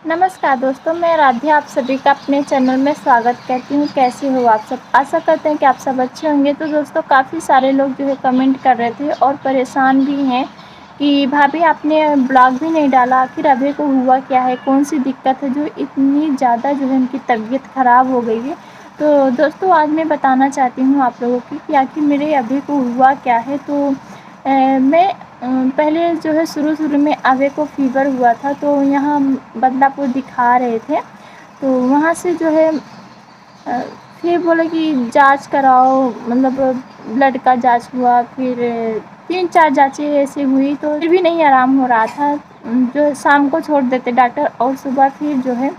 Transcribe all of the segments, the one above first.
नमस्कार दोस्तों, मैं राध्या आप सभी का अपने चैनल में स्वागत करती हूँ। कैसे हो आप सब? आशा करते हैं कि आप सब अच्छे होंगे। तो दोस्तों, काफ़ी सारे लोग जो है कमेंट कर रहे थे और परेशान भी हैं कि भाभी आपने ब्लॉग भी नहीं डाला, आखिर अभी को हुआ क्या है, कौन सी दिक्कत है जो इतनी ज़्यादा जो है उनकी तबीयत ख़राब हो गई है। तो दोस्तों, आज मैं बताना चाहती हूँ आप लोगों की कि आखिर मेरे अभी को हुआ क्या है। तो मैं पहले जो है शुरू में अभय को फ़ीवर हुआ था, तो यहाँ बदलापुर दिखा रहे थे। तो वहाँ से जो है फिर बोले कि जांच कराओ, मतलब ब्लड का जांच हुआ, फिर 3-4 जांचें ऐसे हुई, तो फिर भी नहीं आराम हो रहा था। जो है शाम को छोड़ देते डॉक्टर और सुबह फिर जो है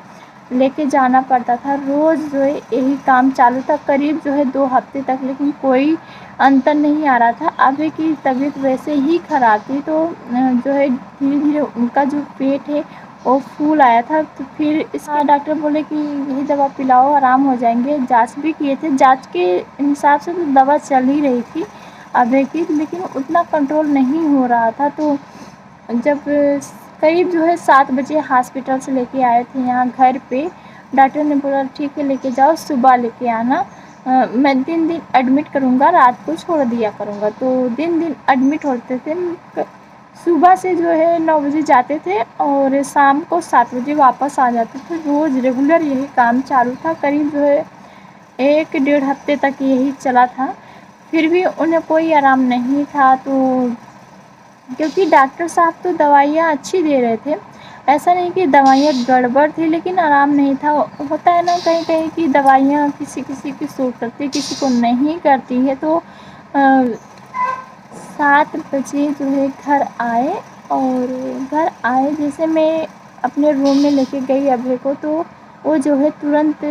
लेके जाना पड़ता था। रोज़ जो है यही काम चालू था, करीब जो है 2 हफ्ते तक, लेकिन कोई अंतर नहीं आ रहा था। अभी की तबीयत वैसे ही ख़राब थी, तो जो है धीरे-धीरे उनका जो पेट है वो फूल आया था। तो फिर इसका डॉक्टर बोले कि यही दवा पिलाओ, आराम हो जाएंगे। जांच भी किए थे, जांच के हिसाब से तो दवा चल ही रही थी अभय की, लेकिन उतना कंट्रोल नहीं हो रहा था। तो जब करीब जो है 7 बजे हॉस्पिटल से लेके आए थे यहाँ घर पे, डॉक्टर ने बोला ठीक है लेके जाओ, सुबह लेके आना। मैं दिन दिन एडमिट करूँगा, रात को छोड़ दिया करूँगा। तो दिन दिन एडमिट होते थे। सुबह से जो है 9 बजे जाते थे और शाम को 7 बजे वापस आ जाते थे। रोज़ रेगुलर यही काम चालू था। करीब जो है 1-1.5 हफ्ते तक यही चला था, फिर भी उन्हें कोई आराम नहीं था। तो क्योंकि डॉक्टर साहब तो दवाइयाँ अच्छी दे रहे थे, ऐसा नहीं कि दवाइयाँ गड़बड़ थी, लेकिन आराम नहीं था। होता है ना कहीं-कहीं की दवाइयाँ किसी-किसी की सूट करती है, किसी को नहीं करती है। तो 7 बजे जो है घर आए, और घर आए जैसे मैं अपने रूम में लेके गई अभय को, तो वो जो है तुरंत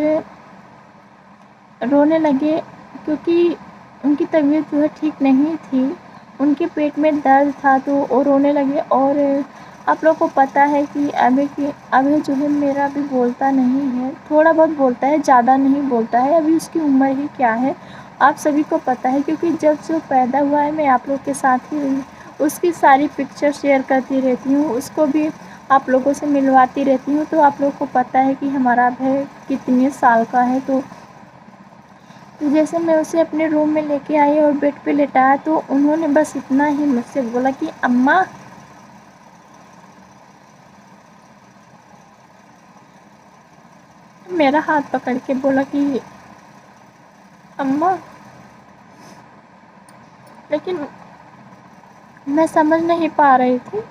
रोने लगे, क्योंकि उनकी तबीयत जो है ठीक नहीं थी, उनके पेट में दर्द था, तो वो रोने लगे। और आप लोग को पता है कि अभय जो है मेरा भी बोलता नहीं है, थोड़ा बहुत बोलता है, ज़्यादा नहीं बोलता है। अभी उसकी उम्र ही क्या है आप सभी को पता है, क्योंकि जब जो पैदा हुआ है मैं आप लोग के साथ ही रही, उसकी सारी पिक्चर शेयर करती रहती हूँ, उसको भी आप लोगों से मिलवाती रहती हूँ। तो आप लोग को पता है कि हमारा अभय कितने साल का है। तो जैसे मैं उसे अपने रूम में लेके आई और बेड पे लेटाया, तो उन्होंने बस इतना ही मुझसे बोला कि अम्मा, मेरा हाथ पकड़ के बोला कि अम्मा। लेकिन मैं समझ नहीं पा रही थी,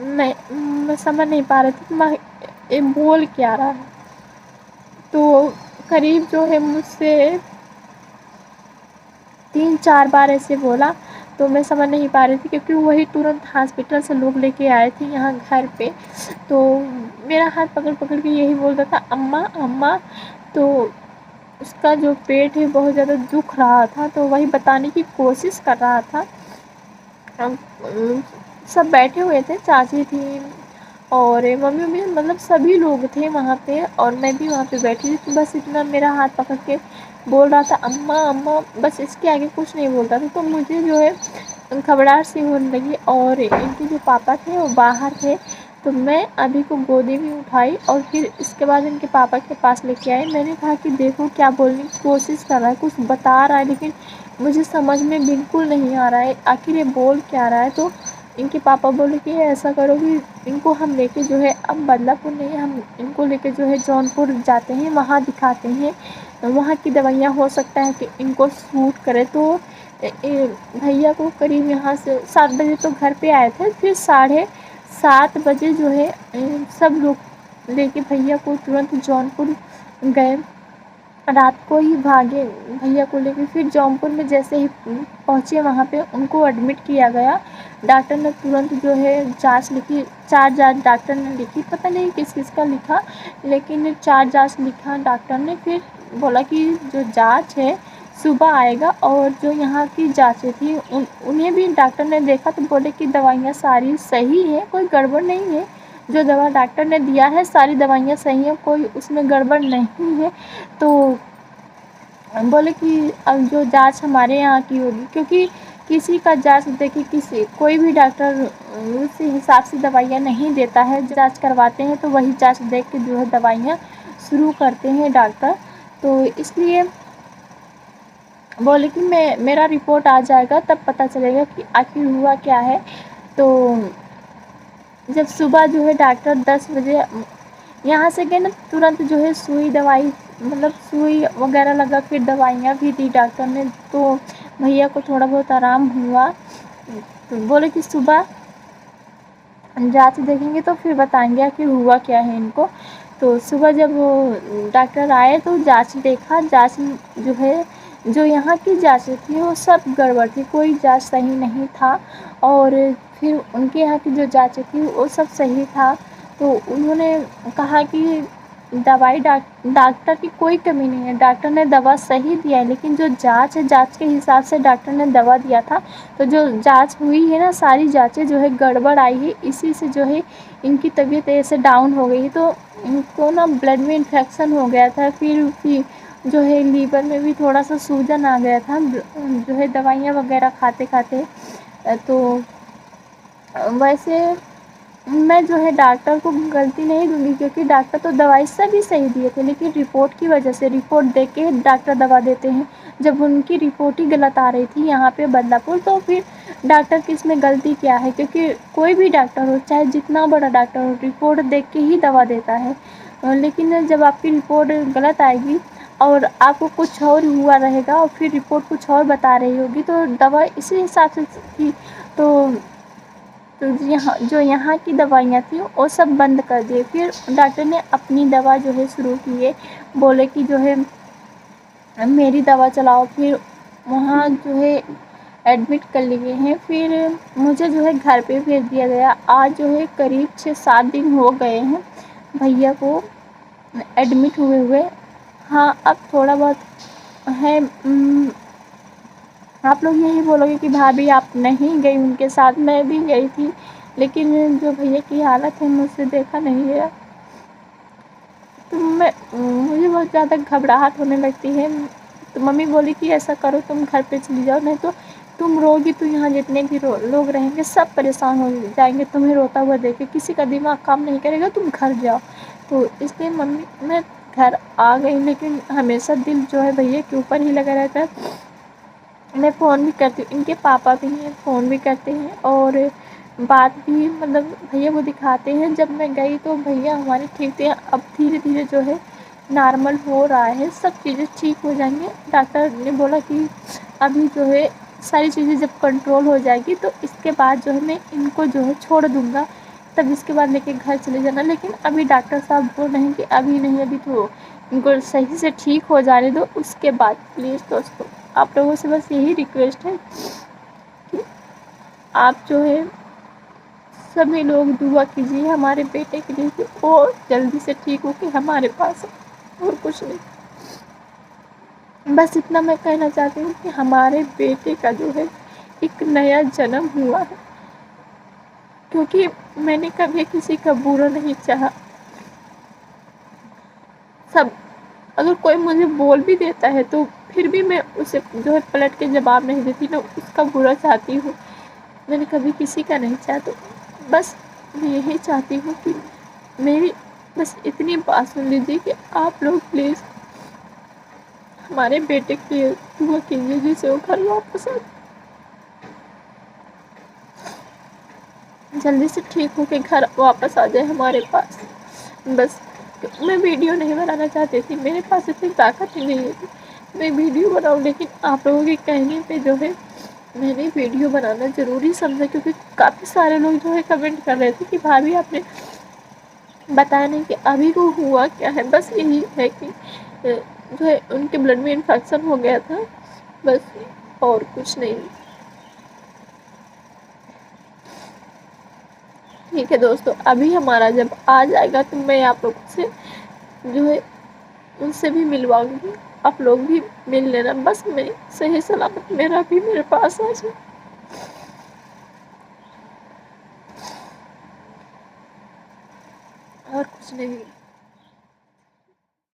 मैं समझ नहीं पा रही थी कि मैं ये बोल क्या रहा है। तो करीब जो है मुझसे 3-4 बार ऐसे बोला, तो मैं समझ नहीं पा रही थी, क्योंकि वही तुरंत हॉस्पिटल से लोग लेके आए थे यहाँ घर पे। तो मेरा हाथ पकड़ पकड़ के यही बोलता था अम्मा अम्मा। तो उसका जो पेट है बहुत ज़्यादा दुख रहा था, तो वही बताने की कोशिश कर रहा था। सब बैठे हुए थे, चाची थी और मम्मी, मतलब सभी लोग थे वहाँ पे, और मैं भी वहाँ पे बैठी थी। बस इतना मेरा हाथ पकड़ के बोल रहा था अम्मा अम्मा, बस इसके आगे कुछ नहीं बोलता था। तो मुझे जो है घबराहट सी होने लगी, और इनके जो पापा थे वो बाहर थे, तो मैं अभी को गोदी में उठाई और फिर इसके बाद इनके पापा के पास लेके आई। मैंने कहा कि देखो क्या बोलने की कोशिश कर रहा है, कुछ बता रहा है, लेकिन मुझे समझ में बिल्कुल नहीं आ रहा है आखिर ये बोल क्या रहा है। तो इनके पापा बोले कि ऐसा करो कि इनको हम लेके जो है, अब बदलापुर नहीं, हम इनको लेके जो है जौनपुर जाते हैं, वहाँ दिखाते हैं, वहाँ की दवाइयाँ हो सकता है कि इनको सूट करे। तो भैया को करीब यहाँ से 7 बजे तो घर पे आए थे, फिर 7:30 बजे जो है सब लोग लेके भैया को तुरंत जौनपुर गए, रात को ही भागे भैया को लेके। फिर जौनपुर में जैसे ही पहुँचे वहाँ पे उनको एडमिट किया गया। डॉक्टर ने तुरंत जो है जांच लिखी, 4 जांच डॉक्टर ने लिखी, पता नहीं किस किस का लिखा, लेकिन 4 जांच लिखा डॉक्टर ने। फिर बोला कि जो जांच है सुबह आएगा, और जो यहाँ की जांचें थी उन्हें भी डॉक्टर ने देखा, तो बोले कि दवाइयाँ सारी सही हैं, कोई गड़बड़ नहीं है, जो दवा डॉक्टर ने दिया है सारी दवाइयाँ सही हैं, कोई उसमें गड़बड़ नहीं है। तो बोले कि अब जो जांच हमारे यहाँ की होगी, क्योंकि किसी का जाँच देखिए, किसी कोई भी डॉक्टर उसी हिसाब से दवाइयाँ नहीं देता है। जाँच करवाते हैं तो वही जाँच देख के जो है दवाइयाँ शुरू करते हैं डॉक्टर। तो इसलिए बोले कि मेरा रिपोर्ट आ जाएगा तब पता चलेगा कि आखिर हुआ क्या है। तो जब सुबह जो है डॉक्टर 10 बजे यहाँ से गए ना, तुरंत जो है सुई दवाई मतलब सुई वगैरह लगा, फिर दवाइयाँ भी दी डॉक्टर ने। तो भैया को थोड़ा बहुत आराम हुआ। तो बोले कि सुबह जाँच देखेंगे तो फिर बताएंगे आखिर हुआ क्या है इनको। तो सुबह जब वो डॉक्टर आए तो जाँच देखा, जाँच जो है जो यहाँ की जाँच थी वो सब गड़बड़ थी, कोई जाँच सही नहीं था। और फिर उनके यहाँ की जो जाँच थी वो सब सही था। तो उन्होंने कहा कि दवाई डॉक्टर की कोई कमी नहीं है, डॉक्टर ने दवा सही दिया है, लेकिन जो जाँच है जाँच के हिसाब से डॉक्टर ने दवा दिया था। तो जो जाँच हुई है ना, सारी जाँचें जो है गड़बड़ आई है, इसी से जो है इनकी तबीयत ऐसे डाउन हो गई। तो इनको ना ब्लड में इन्फेक्शन हो गया था, फिर जो है लीवर में भी थोड़ा सा सूजन आ गया था जो है दवाइयाँ वगैरह खाते खाते। तो वैसे मैं जो है डॉक्टर को गलती नहीं दूँगी, क्योंकि डॉक्टर तो दवाई सभी सही दिए थे, लेकिन रिपोर्ट की वजह से, रिपोर्ट देख के डॉक्टर दवा देते हैं। जब उनकी रिपोर्ट ही गलत आ रही थी यहाँ पे बदलापुर, तो फिर डॉक्टर की इसमें गलती क्या है? क्योंकि कोई भी डॉक्टर हो, चाहे जितना बड़ा डॉक्टर हो, रिपोर्ट देख के ही दवा देता है। लेकिन जब आपकी रिपोर्ट गलत आएगी और आपको कुछ और हुआ रहेगा और फिर रिपोर्ट कुछ और बता रही होगी, तो दवा इसी हिसाब से थी। तो यहाँ की दवाइयाँ थी वो सब बंद कर दिए। फिर डॉक्टर ने अपनी दवा जो है शुरू की है, बोले कि जो है मेरी दवा चलाओ। फिर वहाँ जो है एडमिट कर लिए हैं, फिर मुझे जो है घर पे भेज दिया गया। आज जो है करीब 6-7 दिन हो गए हैं भैया को एडमिट हुए। हाँ, अब थोड़ा बहुत है। आप लोग यही बोलोगे कि भाभी आप नहीं गई उनके साथ, मैं भी गई थी, लेकिन जो भैया की हालत है मुझसे देखा नहीं गया। तो मुझे बहुत ज़्यादा घबराहट होने लगती है। तो मम्मी बोली कि ऐसा करो, तुम घर पे चली जाओ, नहीं तो तुम रोगी तो यहाँ जितने भी लोग रहेंगे सब परेशान हो जाएंगे, तुम्हें रोता हुआ देख के किसी का दिमाग काम नहीं करेगा, तुम घर जाओ। तो इसलिए मम्मी मैं घर आ गई, लेकिन हमेशा दिल जो है भैया के ऊपर ही लगा रहता है। मैं फ़ोन भी करती हूँ, इनके पापा भी हैं, फ़ोन भी करते हैं और बात भी मतलब भैया को दिखाते हैं। जब मैं गई तो भैया हमारे ठीक थे, अब धीरे धीरे जो है नॉर्मल हो रहा है, सब चीज़ें ठीक हो जाएंगी। डॉक्टर ने बोला कि अभी जो है सारी चीज़ें जब कंट्रोल हो जाएगी तो इसके बाद जो है मैं इनको जो है छोड़ दूँगा, तब इसके बाद लेके घर चले जाना। लेकिन अभी डॉक्टर साहब बोल रहे हैं कि अभी नहीं, अभी तो इनको सही से ठीक हो जाने दो, उसके बाद। प्लीज़ दोस्तों, आप लोगों से बस यही रिक्वेस्ट है कि आप जो है सभी लोग दुआ कीजिए हमारे बेटे के लिए कि वो जल्दी से ठीक हो के हमारे पास आए, और कुछ नहीं। बस इतना मैं कहना चाहती हूँ कि हमारे बेटे का जो है एक नया जन्म हुआ है, क्योंकि मैंने कभी किसी का बुरा नहीं चाहा। सब अगर कोई मुझे बोल भी देता है तो फिर भी मैं उसे जो है पलट के जवाब नहीं देती, ना उसका बुरा चाहती हूँ। मैंने कभी किसी का नहीं चाहा। तो बस मैं यही चाहती हूँ कि मेरी बस इतनी बात सुन लीजिए कि आप लोग प्लीज़ हमारे बेटे के लिए दुआ कीजिए, जिसे वो घर वापस आ जल्दी से ठीक हो के घर वापस आ जाए हमारे पास। बस मैं वीडियो नहीं बनाना चाहती थी, मेरे पास इतनी ताकत ही नहीं है मैं वीडियो बनाऊँ, लेकिन आप लोगों के कहने पे जो है मैंने वीडियो बनाना ज़रूरी समझा, क्योंकि काफ़ी सारे लोग जो है कमेंट कर रहे थे कि भाभी आपने बताया नहीं कि अभी को हुआ क्या है। बस यही है कि जो है उनके ब्लड में इन्फेक्शन हो गया था, बस, और कुछ नहीं। ठीक है दोस्तों, अभी हमारा जब आ जाएगा तो मैं आप लोगों से जो है उनसे भी मिलवाऊंगी, आप लोग भी मिल लेना। बस मैं सही सलामत मेरा भी मेरे पास आ जाए, और कुछ नहीं।